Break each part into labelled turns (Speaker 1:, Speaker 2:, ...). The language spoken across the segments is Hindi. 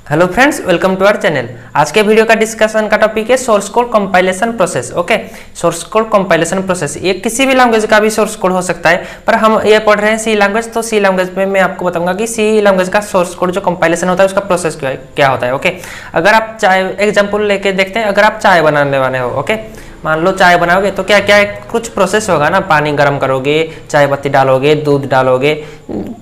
Speaker 1: Hello friends, welcome to our channel. आज के वीडियो का डिस्कशन का टॉपिक है source code compilation process. Okay, source code compilation process ये किसी भी लैंग्वेज का भी सोर्स कोड हो सकता है, पर हम ये पढ़ रहे हैं सी लैंग्वेज। तो सी लैंग्वेज में मैं आपको बताऊंगा कि सी लैंग्वेज का सोर्स कोड जो कंपाइलेशन होता है उसका प्रोसेस क्या होता है। ओके, अगर आप चाय एग्जाम्पल लेके देखते हैं, अगर आप चाय बनाने वाले हो, ओके, मान लो चाय बनाओगे तो क्या क्या कुछ प्रोसेस होगा ना, पानी गर्म करोगे, चाय पत्ती डालोगे, दूध डालोगे,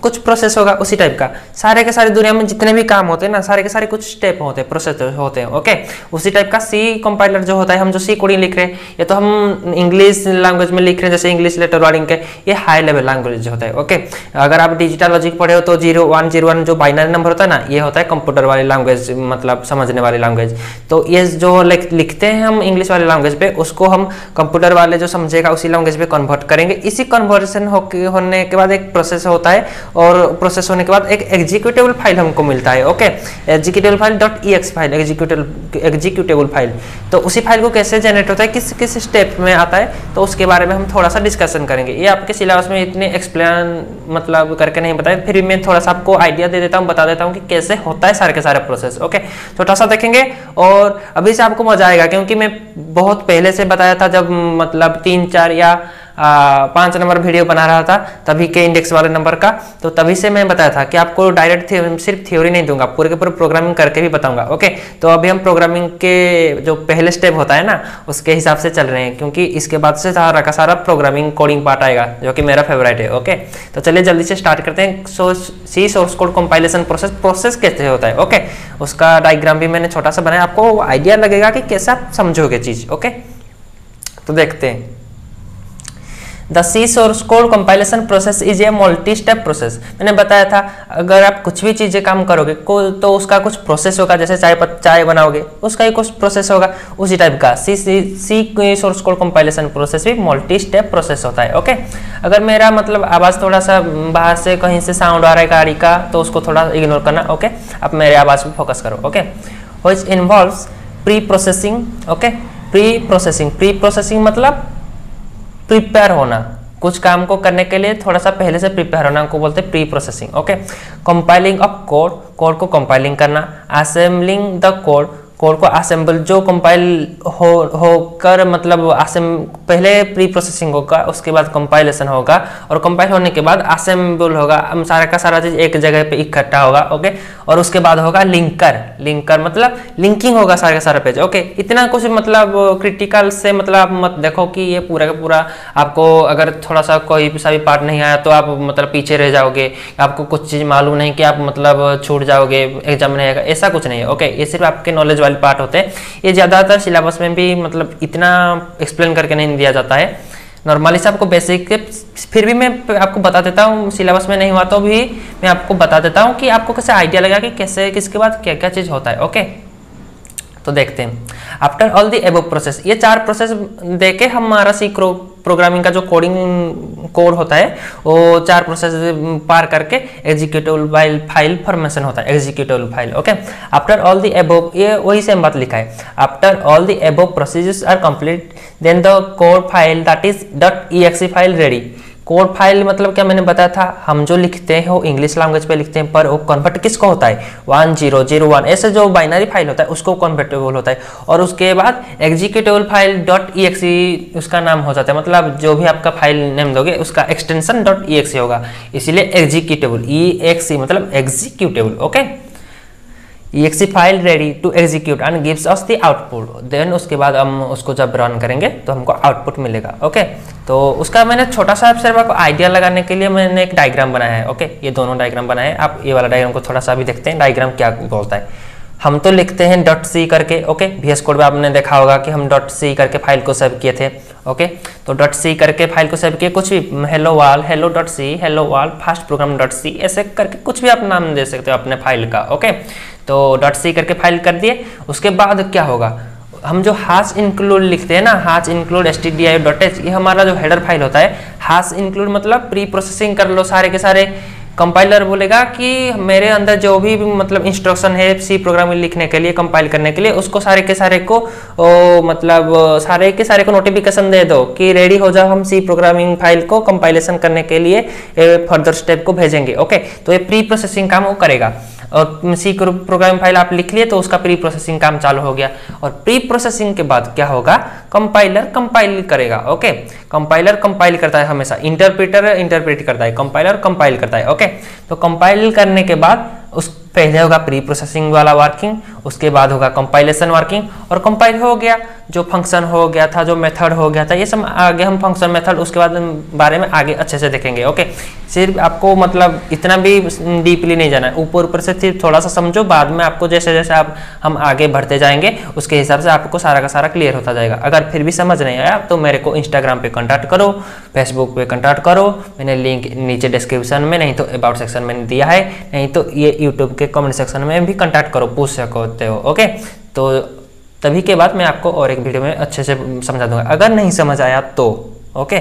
Speaker 1: कुछ प्रोसेस होगा उसी टाइप का। सारे के सारे दुनिया में जितने भी काम होते हैं ना, सारे के सारे कुछ स्टेप होते हैं, प्रोसेस होते हैं। ओके, उसी टाइप का सी कंपाइलर जो होता है, हम जो सी कोडिंग लिख रहे हैं, ये तो हम इंग्लिश लैंग्वेज में लिख रहे हैं, जैसे इंग्लिश लेटर वर्डिंग के, ये हाई लेवल लैंग्वेज होता है। ओके, अगर आप डिजिटल लॉजिक पढ़े हो तो 0101 जो बाइनरी नंबर होता है ना, ये होता है कंप्यूटर वाली लैंग्वेज, मतलब समझने वाली लैंग्वेज। तो ये जो लिखते हैं हम इंग्लिश वाली लैंग्वेज पे, उसको हम कंप्यूटर वाले जो समझेगा उसी लैंग्वेज पे कन्वर्ट करेंगे। इसी कन्वर्जन होने के बाद एक प्रोसेस होता है, और प्रोसेस होने के बाद एक एग्जीक्यूटेबल फाइल हमको मिलता है। Okay, executable file .exe file, executable file. तो उसी फाइल को कैसे जनरेट होता है, किस किस स्टेप में आता है, तो उसके बारे में हम थोड़ा सा डिस्कशन करेंगे। ये आपके सिलेबस में इतने एक्सप्लेन मतलब करके नहीं बताए, फिर मैं थोड़ा सा आपको आइडिया दे देता हूँ, बता देता हूँ कि कैसे होता है सारे के सारे प्रोसेस। ओके, छोटा सा देखेंगे और अभी से आपको मजा आएगा, क्योंकि मैं बहुत पहले से बताया था, जब मतलब 3, 4 या 5 नंबर वीडियो बना रहा था तभी के इंडेक्स वाले नंबर का, तो तभी से मैं बताया था कि आपको डायरेक्ट सिर्फ थ्योरी नहीं दूंगा, पूरे के पूरे प्रोग्रामिंग करके भी बताऊंगा। ओके, तो अभी हम प्रोग्रामिंग के जो पहले स्टेप होता है ना, उसके हिसाब से चल रहे हैं, क्योंकि इसके बाद से सारा का सारा प्रोग्रामिंग कोडिंग पार्ट आएगा, जो कि मेरा फेवरेट है। ओके, तो चलिए जल्दी से स्टार्ट करते हैं। सी सोर्स कोड कंपाइलेशन प्रोसेस कैसे होता है। ओके, उसका डायग्राम भी मैंने छोटा सा बनाया, आपको आइडिया लगेगा कि कैसे आप समझोगे चीज। ओके, तो देखते हैं। The c source code compilation process is a multi step process. मैंने बताया था, अगर आप कुछ भी चीजें काम करोगे तो उसका कुछ प्रोसेस होगा, जैसे चाय बनाओगे उसका ही कुछ प्रोसेस होगा, उसी टाइप का सी सोर्स कोड कंपाइलेशन प्रोसेस भी मल्टी स्टेप प्रोसेस होता है। ओके, अगर मेरा मतलब आवाज थोड़ा सा बाहर से कहीं से साउंड आ रहा है गाड़ी का, तो उसको थोड़ा इग्नोर करना। ओके, आप मेरे आवाज पे फोकस करो। Okay, which involves pre processing. Okay, pre processing मतलब प्रिपेयर होना, कुछ काम को करने के लिए थोड़ा सा पहले से प्रिपेयर होना को बोलते हैं pre processing. Okay, compiling of code को कंपाइलिंग करना, असेंबलिंग द कोड को असेंबल, जो कंपाइल होकर मतलब पहले प्री प्रोसेसिंग होगा, उसके बाद कंपाइलेशन होगा, और कंपाइल होने के बाद असेंबल होगा, सारा का सारा चीज एक जगह पे इकट्ठा होगा। ओके, और उसके बाद होगा लिंकर मतलब लिंकिंग होगा सारा का सारा पेज। ओके, इतना कुछ मतलब क्रिटिकल से मतलब आप मत देखो कि ये पूरा का पूरा आपको, अगर थोड़ा सा कोई सा भी पार्ट नहीं आया तो आप मतलब पीछे रह जाओगे, आपको कुछ चीज मालूम नहीं कि आप मतलब छूट जाओगे, एग्जाम नहीं आएगा, ऐसा कुछ नहीं है। ओके, ये सिर्फ आपके नॉलेज पार्ट होते हैं। ये ज्यादातर सिलेबस में भी मतलब इतना एक्सप्लेन करके नहीं दिया जाता है, नॉर्मली से आपको बेसिक, फिर भी मैं आपको बता देता हूँ, सिलेबस में नहीं हुआ तो भी मैं आपको बता देता हूँ कि आपको कैसे आइडिया लगा कि कैसे किसके बाद क्या क्या चीज होता है। ओके, तो देखते हैं। After all the above process, ये 4 प्रोसेस देके हमारा सी प्रोग्रामिंग का जो कोड होता है, वो 4 प्रोसेस पार करके एग्जीक्यूटेबल फाइल फॉर्मेशन होता है, executable file. Okay, after all the above, ये वही सेम बात लिखा है, after all the above procedures are complete then the code file that is .exe file ready. Code file मतलब क्या मैंने बताया था, हम जो लिखते हैं वो इंग्लिश लैंग्वेज पे लिखते हैं, पर वो कन्वर्ट किसको होता है, 1001 ऐसे जो बाइनरी फाइल होता है उसको कन्वर्टेबल होता है, और उसके बाद एग्जीक्यूटेबल फाइल .exe उसका नाम हो जाता है, मतलब जो भी आपका फाइल नेम दोगे उसका एक्सटेंशन .exe होगा, इसीलिए एग्जीक्यूटेबल, exe मतलब executable. Okay, exe file ready to execute and gives us the output, then उसके बाद हम उसको जब रन करेंगे तो हमको आउटपुट मिलेगा। ओके, तो उसका मैंने छोटा सा सिर्फ आपको आइडिया लगाने के लिए मैंने एक डायग्राम बनाया है। ओके, ये दोनों डायग्राम बनाए हैं, आप ये वाला डायग्राम को थोड़ा सा भी देखते हैं, डायग्राम क्या बोलता है। हम तो लिखते हैं .c करके। ओके, VS कोड में आपने देखा होगा कि हम .c करके फाइल को सेव किए थे। ओके, तो .c करके फाइल को सेव किए, कुछ भी हेलो वाल, hello.c, हेलो वाल, फास्ट प्रोग्राम .c, ऐसे करके कुछ भी आप नाम दे सकते हो अपने फाइल का। ओके, तो .c करके फाइल कर दिए, उसके बाद क्या होगा, हम जो हाश इंक्लूड लिखते हैं ना, हाश इंक्लूड stdio.h, ये हमारा जो हेडर फाइल होता है। हाश इंक्लूड मतलब प्री प्रोसेसिंग कर लो सारे के सारे, कंपाइलर बोलेगा कि मेरे अंदर जो भी मतलब इंस्ट्रक्शन है सी प्रोग्रामिंग लिखने के लिए, कंपाइल करने के लिए, उसको सारे के सारे को मतलब सारे के सारे को नोटिफिकेशन दे दो कि रेडी हो जाओ, हम सी प्रोग्रामिंग फाइल को कंपाइलेशन करने के लिए फर्दर स्टेप को भेजेंगे। ओके, तो ये प्री प्रोसेसिंग काम वो करेगा। और सी प्रोग्रामिंग फाइल आप लिख लिए तो उसका प्री प्रोसेसिंग काम चालू हो गया। और प्री प्रोसेसिंग के बाद क्या होगा, कंपाइलर कंपाइल करेगा। ओके, कंपाइलर कंपाइल करता है हमेशा, इंटरप्रेटर इंटरप्रेट करता है, कंपाइलर कंपाइल करता है। ओके, तो कंपाइल करने के बाद उस पहले होगा प्री प्रोसेसिंग वाला वर्किंग, उसके बाद होगा कंपाइलेशन वर्किंग, और कंपाइल हो गया, जो फंक्शन हो गया था, जो मेथड हो गया था, ये सब आगे हम फंक्शन मेथड उसके बाद बारे में आगे अच्छे से देखेंगे। ओके, सिर्फ आपको मतलब इतना भी डीपली नहीं जाना है, ऊपर ऊपर से सिर्फ थोड़ा सा समझो, बाद में आपको जैसे जैसे आप हम आगे बढ़ते जाएंगे उसके हिसाब से आपको सारा का सारा क्लियर होता जाएगा। अगर फिर भी समझ नहीं आया तो मेरे को इंस्टाग्राम पे कॉन्टैक्ट करो, फेसबुक पे कॉन्टैक्ट करो, मैंने लिंक नीचे डिस्क्रिप्शन में नहीं तो अबाउट सेक्शन में दिया है, नहीं तो ये यूट्यूब के कमेंट सेक्शन में भी कॉन्टैक्ट करो, पूछ सकते हो। ओके, तो तभी के बाद मैं आपको और एक वीडियो में अच्छे से समझा दूंगा, अगर नहीं समझ आया तो। ओके,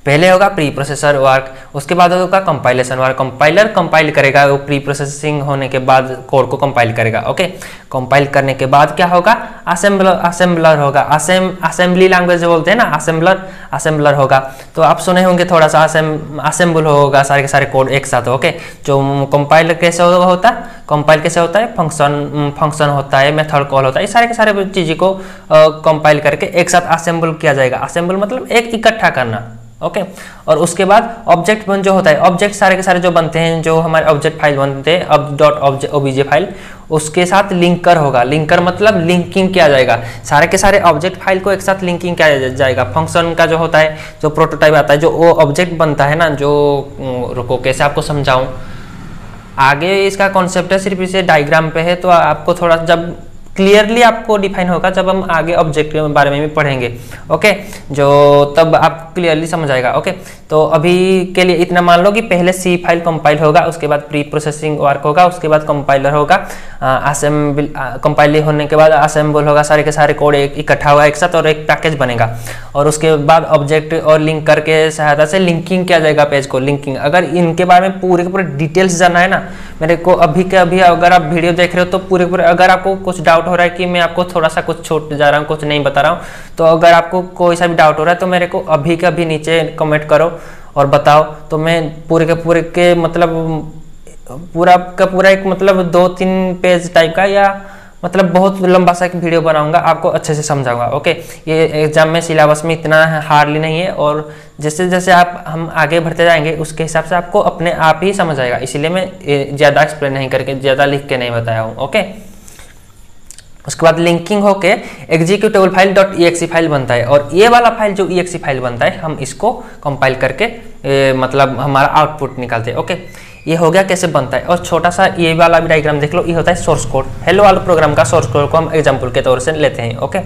Speaker 1: पहले होगा प्री प्रोसेसर वर्क, उसके बाद होगा कंपाइलेशन वर्क। कंपाइलर कंपाइल करेगा, वो प्री प्रोसेसिंग होने के बाद कोड को कंपाइल करेगा। ओके, कंपाइल करने के बाद क्या होगा, असेंबलर होगा। असेंबली लैंग्वेज जो बोलते हैं ना, असेंबलर होगा। तो आप सुने होंगे थोड़ा सा, असेंबल होगा सारे के सारे कोड एक साथ। ओके, जो कंपाइल कैसे होता है, कंपाइल कैसे होता है, फंक्शन होता है, मेथड कॉल होता है, सारे के सारे चीज़ों को कंपाइल करके एक साथ असेंबल किया जाएगा। असेंबल मतलब एक इकट्ठा करना। ओके, और उसके बाद ऑब्जेक्ट जो होता है, ऑब्जेक्ट सारे के सारे जो बनते हैं, जो हमारे ऑब्जेक्ट फाइल बनते हैं, अब डॉट ओबीजे फाइल, उसके साथ लिंकर होगा। लिंकर मतलब लिंकिंग किया जाएगा, सारे के सारे ऑब्जेक्ट फाइल को एक साथ लिंकिंग किया जाएगा। फंक्शन का जो होता है, जो प्रोटोटाइप आता है, जो वो ऑब्जेक्ट बनता है ना, जो रुको कैसे आपको समझाऊं, आगे इसका कॉन्सेप्ट है, सिर्फ इसे डायग्राम पे है, तो आपको थोड़ा जब क्लियरली आपको डिफाइन होगा जब हम आगे ऑब्जेक्ट के बारे में भी पढ़ेंगे। ओके, जो तब आप क्लियरली समझ आएगा। ओके, तो अभी के लिए इतना मान लो कि पहले सी फाइल कंपाइल होगा, उसके बाद प्री प्रोसेसिंग वर्क होगा, उसके बाद कंपाइलर होगा, असेंबल कंपाइल होने के बाद असेंबल होगा, सारे के सारे कोड इकट्ठा होगा एक साथ और एक पैकेज बनेगा। और उसके बाद ऑब्जेक्ट और लिंकर के सहायता से लिंकिंग किया जाएगा पेज को। लिंकिंग, अगर इनके बारे में पूरे के पूरे डिटेल्स जानना है ना, मेरे को अभी के अभी अगर आप वीडियो देख रहे हो तो पूरे पूरे, अगर आपको कुछ डाउट हो रहा है कि मैं आपको थोड़ा सा कुछ छोड़ जा रहा हूँ, कुछ नहीं बता रहा हूँ, तो अगर आपको कोई सा भी डाउट हो रहा है तो मेरे को अभी के अभी नीचे कमेंट करो और बताओ, तो मैं पूरे के मतलब पूरा का पूरा एक मतलब 2-3 पेज टाइप का या मतलब बहुत लंबा सा एक वीडियो बनाऊंगा, आपको अच्छे से समझाऊंगा। ओके, ये एग्जाम में सिलेबस में इतना हार्डली नहीं है, और जैसे जैसे हम आगे बढ़ते जाएंगे उसके हिसाब से आपको अपने आप ही समझ आएगा, इसीलिए मैं ज़्यादा एक्सप्लेन नहीं करके, ज़्यादा लिख के नहीं बताया हूँ। ओके, उसके बाद लिंकिंग होके एग्जीक्यूटेबल फाइल .exe फाइल बनता है, और ये वाला फाइल जो exe फाइल बनता है हम इसको कंपाइल करके मतलब हमारा आउटपुट निकालते हैं। ओके, ये हो गया कैसे बनता है। और छोटा सा ये वाला भी डायग्राम देख लो, ये होता है सोर्स कोड। हेलो वाला प्रोग्राम का सोर्स कोड को हम एग्जांपल के तौर से लेते हैं। ओके,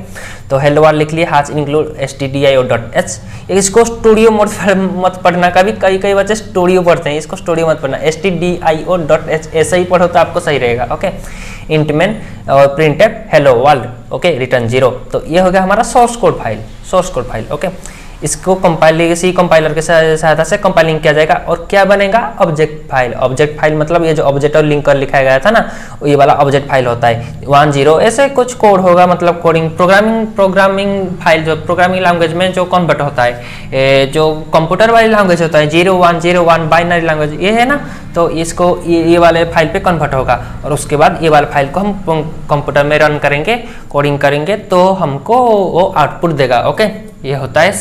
Speaker 1: तो हेलो वाला लिख लिए, हाज इंक्लूड stdio.h। इसको स्टूडियो मोड मत पढ़ना, कभी कई बच्चे स्टूडियो पढ़ते हैं, इसको स्टूडियो मत पढ़ना, stdio.h ऐसे ही पढ़ो तो आपको सही रहेगा। ओके, इंटमेन और printed hello world, okay, return 0। तो ये हो गया हमारा सोर्स कोड फाइल। ओके, इसको कंपाइलर के सहायता से कंपाइलिंग किया जाएगा, और क्या बनेगा, ऑब्जेक्ट फाइल मतलब ये जो ऑब्जेक्ट और लिंकर लिखा गया था ना, ये वाला ऑब्जेक्ट फाइल होता है। 1-0 ऐसे कुछ कोड होगा, मतलब कोडिंग प्रोग्रामिंग फाइल जो प्रोग्रामिंग लैंग्वेज में जो कन्वर्ट होता है, जो कंप्यूटर वाली लैंग्वेज होता है 0101 बाइनरी लैंग्वेज ये है ना, तो इसको ये वाले फाइल पे कन्वर्ट होगा, और उसके बाद ये वाले फाइल को हम कंप्यूटर में रन करेंगे, कोडिंग करेंगे, तो हमको वो आउटपुट देगा। ओके, ये होता है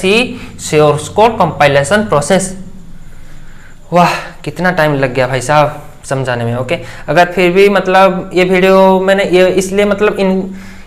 Speaker 1: सोर्स कोड कंपाइलेशन प्रोसेस। वाह, कितना टाइम लग गया भाई साहब समझाने में। ओके, अगर फिर भी मतलब ये वीडियो मैंने ये इसलिए मतलब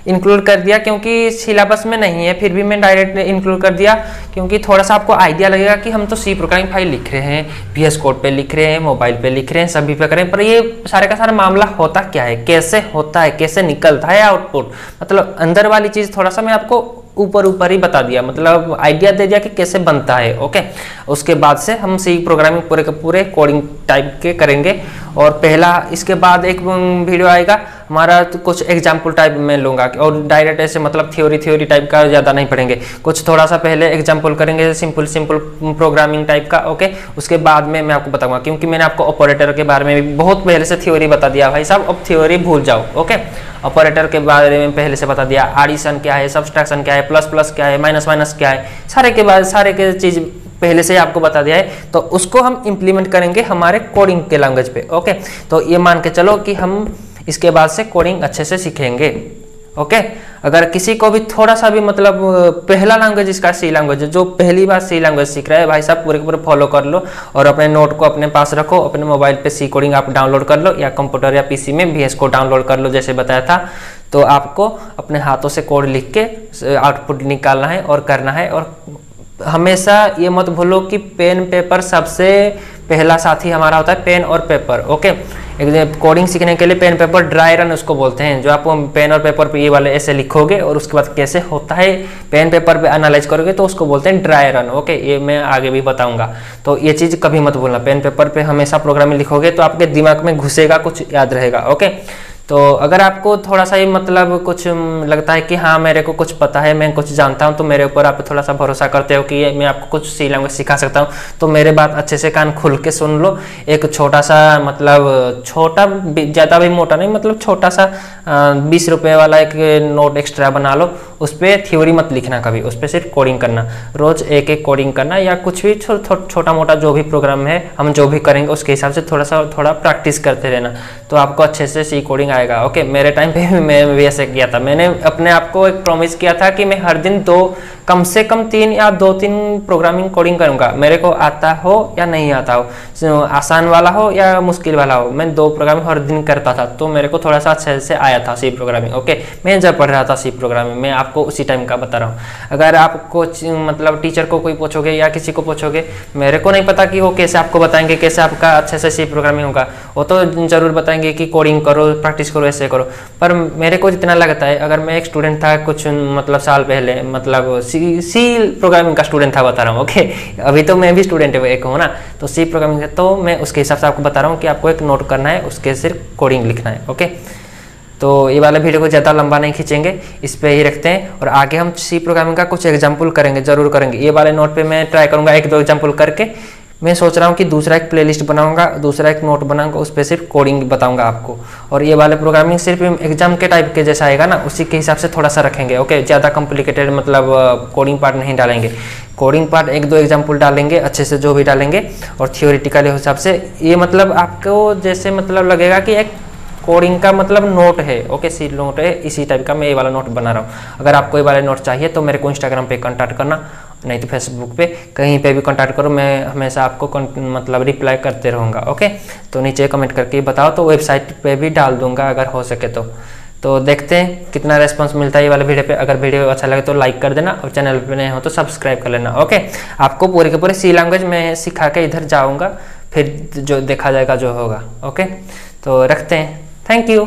Speaker 1: इंक्लूड कर दिया क्योंकि सिलेबस में नहीं है, फिर भी मैं डायरेक्ट इंक्लूड कर दिया क्योंकि थोड़ा सा आपको आइडिया लगेगा कि हम तो सी प्रोग्रामिंग फाइल लिख रहे हैं, VS कोड पे लिख रहे हैं, मोबाइल पे लिख रहे हैं, सभी पे करें, पर ये सारे का सारा मामला होता क्या है, कैसे होता है, कैसे निकलता है आउटपुट, मतलब अंदर वाली चीज़ थोड़ा सा मैं आपको ऊपर ही बता दिया, मतलब आइडिया दे दिया कि कैसे बनता है। ओके, उसके बाद से हम सी प्रोग्रामिंग पूरे के पूरे कोडिंग टाइप के करेंगे, और पहला इसके बाद एक वीडियो आएगा हमारा तो कुछ एग्जाम्पल टाइप में लूँगा, और डायरेक्ट ऐसे मतलब थ्योरी टाइप का ज़्यादा नहीं पढ़ेंगे, कुछ थोड़ा सा पहले एग्जाम्पल करेंगे सिंपल प्रोग्रामिंग टाइप का। ओके, उसके बाद में मैं आपको बताऊंगा, क्योंकि मैंने आपको ऑपरेटर के बारे में भी बहुत पहले से थ्योरी बता दिया भाई साहब, अब थ्योरी भूल जाओ। ओके, ऑपरेटर के बारे में पहले से बता दिया, एडिशन क्या है, सब्सट्रैक्शन क्या है, प्लस क्या है, माइनस क्या है, सारे के चीज़ पहले से ही आपको बता दिया है, तो उसको हम इम्प्लीमेंट करेंगे हमारे कोडिंग के लैंग्वेज पे। ओके, तो ये मान के चलो कि हम इसके बाद से कोडिंग अच्छे से सीखेंगे। ओके, अगर किसी को भी थोड़ा सा भी मतलब पहला लैंग्वेज इसका सी लैंग्वेज है, जो पहली बार सी लैंग्वेज सीख रहा है भाई साहब, पूरे पूरे फॉलो कर लो और अपने नोट को अपने पास रखो, अपने मोबाइल पे सी कोडिंग आप डाउनलोड कर लो, या कंप्यूटर या पीसी में VS को डाउनलोड कर लो जैसे बताया था। तो आपको अपने हाथों से कोड लिख के आउटपुट निकालना है और करना है। और हमेशा ये मत भूलो कि पेन पेपर सबसे पहला साथी हमारा होता है, पेन और पेपर। ओके, कोडिंग सीखने के लिए पेन पेपर ड्राई रन उसको बोलते हैं, जो आप पेन और पेपर पे ये वाले ऐसे लिखोगे और उसके बाद कैसे होता है पेन पेपर पे एनालाइज करोगे तो उसको बोलते हैं ड्राई रन। ओके, ये मैं आगे भी बताऊंगा, तो ये चीज़ कभी मत भूलना। पेन पेपर पे हमेशा प्रोग्रामिंग लिखोगे तो आपके दिमाग में घुसेगा, कुछ याद रहेगा। ओके, तो अगर आपको थोड़ा सा ही मतलब कुछ लगता है कि हाँ मेरे को कुछ पता है, मैं कुछ जानता हूँ, तो मेरे ऊपर आप थोड़ा सा भरोसा करते हो कि मैं आपको कुछ सी लैंग्वेज सिखा सकता हूँ, तो मेरे बात अच्छे से कान खुल के सुन लो। एक छोटा सा मतलब छोटा, ज़्यादा भी मोटा नहीं, मतलब छोटा सा 20 रुपये वाला एक नोट एक्स्ट्रा बना लो, उस पर थ्योरी मत लिखना कभी, उस पर सिर्फ कोडिंग करना, रोज़ एक एक कोडिंग करना, या कुछ भी छोटा मोटा जो भी प्रोग्राम है हम जो भी करेंगे उसके हिसाब से थोड़ा प्रैक्टिस करते रहना, तो आपको अच्छे से सी कोडिंग आएगा। ओके, मेरे टाइम पे मैं भी ऐसे किया था। मैंने अपने आप को एक प्रॉमिस किया था कि मैं हर दिन कम से कम 3 या 2-3 प्रोग्रामिंग कोडिंग करूंगा, मेरे को आता हो या नहीं आता हो, आसान वाला हो या मुश्किल वाला हो, मैं 2 प्रोग्रामिंग हर दिन करता था, तो मेरे को थोड़ा सा अच्छे से आया था सी प्रोग्रामिंग। ओके, मैं जब पढ़ रहा था सी प्रोग्रामिंग, मैं आपको उसी टाइम का बता रहा हूँ। अगर आपको मतलब टीचर को कोई पूछोगे या किसी को पूछोगे, मेरे को नहीं पता कि वो कैसे आपको बताएंगे कैसे आपका अच्छे से सी प्रोग्रामिंग होगा, वो तो जरूर बताएंगे कि कोडिंग करो, प्रैक्टिस करो, ऐसे करो। पर मेरे को जितना लगता है, अगर मैं एक स्टूडेंट था कुछ मतलब साल पहले, मतलब सी प्रोग्रामिंग का स्टूडेंट था, बता रहा हूँ। ओके, अभी तो मैं भी स्टूडेंट एक हूँ ना, तो सी प्रोग्रामिंग, तो मैं उसके हिसाब से आपको बता रहा हूँ कि आपको एक नोट करना है, उसके सिर्फ कोडिंग लिखना है। ओके, तो ये वाला वीडियो को ज़्यादा लंबा नहीं खींचेंगे, इस पे ही रखते हैं, और आगे हम सी प्रोग्रामिंग का कुछ एग्जाम्पल करेंगे, जरूर करेंगे। ये वाले नोट पे मैं ट्राई करूँगा 1-2 एग्जाम्पल करके। मैं सोच रहा हूँ कि दूसरा एक प्लेलिस्ट बनाऊंगा, दूसरा एक नोट बनाऊंगा, उस पर सिर्फ कोडिंग बताऊंगा आपको, और ये वाले प्रोग्रामिंग सिर्फ एग्जाम के टाइप के जैसा आएगा ना, उसी के हिसाब से थोड़ा सा रखेंगे। ओके, ज़्यादा कॉम्प्लिकेटेड मतलब कोडिंग पार्ट नहीं डालेंगे, कोडिंग पार्ट 1-2 एग्जाम्पल डालेंगे अच्छे से, जो भी डालेंगे, और थियोरिटिकल हिसाब से ये मतलब आपको जैसे मतलब लगेगा कि एक कोडिंग का मतलब नोट है। ओके, सी नोट है, इसी टाइप का मैं ये वाला नोट बना रहा हूँ। अगर आपको ये वाले नोट चाहिए तो मेरे को इंस्टाग्राम पे कांटेक्ट करना, नहीं तो फेसबुक पे, कहीं पे भी कांटेक्ट करो, मैं हमेशा आपको मतलब रिप्लाई करते रहूँगा। ओके, तो नीचे कमेंट करके बताओ, तो वेबसाइट पे भी डाल दूंगा अगर हो सके तो देखते हैं कितना रेस्पॉन्स मिलता है ये वाले वीडियो पे। अगर वीडियो अच्छा लगे तो लाइक कर देना, और चैनल पे नए हो तो सब्सक्राइब कर लेना। ओके, आपको पूरे के पूरे सी लैंग्वेज में सिखा के इधर जाऊँगा, फिर जो देखा जाएगा जो होगा। ओके, तो रखते हैं, थैंक यू।